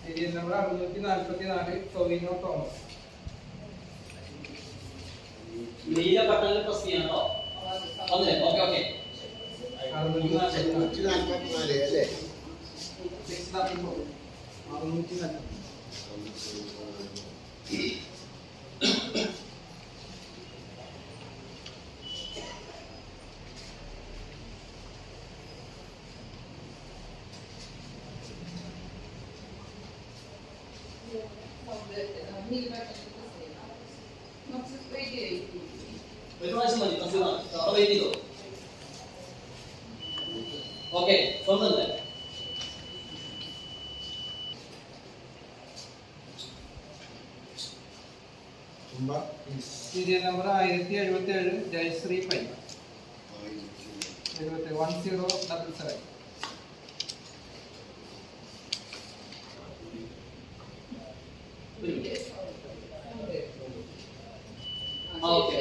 Serial number 644 Tovino Thomas. നീല ബട്ടണിൽ press ചെയ്യണം ട്ടോ. Okay okay. 644 അല്ലേ? 644. ഓക്കേ സ്വന്തല്ലേ serial number 1077 Jayashree Pai 1077. Okay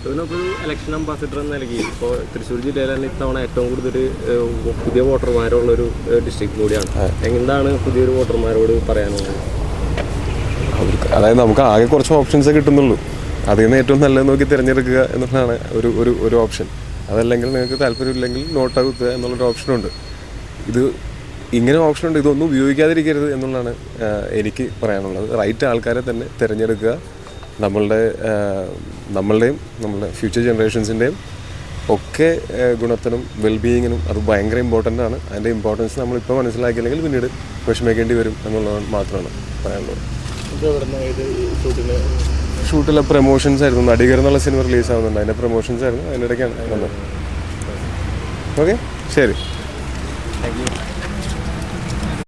ടൊവിനോപ്പോൾ ഇലക്ഷൻ അംബാസിഡർ എന്ന നിലയ്ക്ക് ഇപ്പോൾ തൃശ്ശൂർ ജില്ലയിൽ തന്നെ ഇത്തവണ ഏറ്റവും കൂടുതൽ പുതിയ വോട്ടർമാരുള്ളൊരു ഡിസ്ട്രിക്ട് കൂടിയാണ്. എന്താണ് പുതിയൊരു വോട്ടർമാരോട് പറയാനുള്ളത്? അതായത് നമുക്ക് ആകെ കുറച്ച് ഓപ്ഷൻസേ കിട്ടുന്നുള്ളൂ. അതിൽ നിന്ന് ഏറ്റവും നല്ലത് നോക്കി തിരഞ്ഞെടുക്കുക എന്നുള്ളതാണ് ഒരു ഓപ്ഷൻ. അതല്ലെങ്കിൽ നിങ്ങൾക്ക് താല്പര്യമില്ലെങ്കിൽ നോട്ട് കുത്തുക എന്നുള്ളൊരു ഓപ്ഷനുണ്ട്. ഇത് ഇങ്ങനെ ഓപ്ഷനുണ്ട്, ഇതൊന്നും ഉപയോഗിക്കാതിരിക്കരുത് എന്നുള്ളതാണ് എനിക്ക് പറയാനുള്ളത്. റൈറ്റ് ആൾക്കാരെ തന്നെ തിരഞ്ഞെടുക്കുക. നമ്മളുടെയും നമ്മളുടെ ഫ്യൂച്ചർ ജനറേഷൻസിൻ്റെയും ഒക്കെ ഗുണത്തിനും വെൽബീയിങ്ങിനും അത് ഭയങ്കര ഇമ്പോർട്ടൻ്റ് ആണ്. അതിൻ്റെ ഇമ്പോർട്ടൻസ് നമ്മളിപ്പോൾ മനസ്സിലാക്കിയില്ലെങ്കിൽ പിന്നീട് വിഷമിക്കേണ്ടി വരും എന്നുള്ളത് മാത്രമാണ് പറയാനുള്ളത്. ഷൂട്ടിലെ പ്രൊമോഷൻസ് ആയിരുന്നു. നടികർ എന്നുള്ള സിനിമ റിലീസ് ആവുന്നുണ്ട്, അതിൻ്റെ പ്രൊമോഷൻസ് ആയിരുന്നു. അതിനിടയ്ക്കാണ് വന്നത്. ഓക്കെ, ശരി.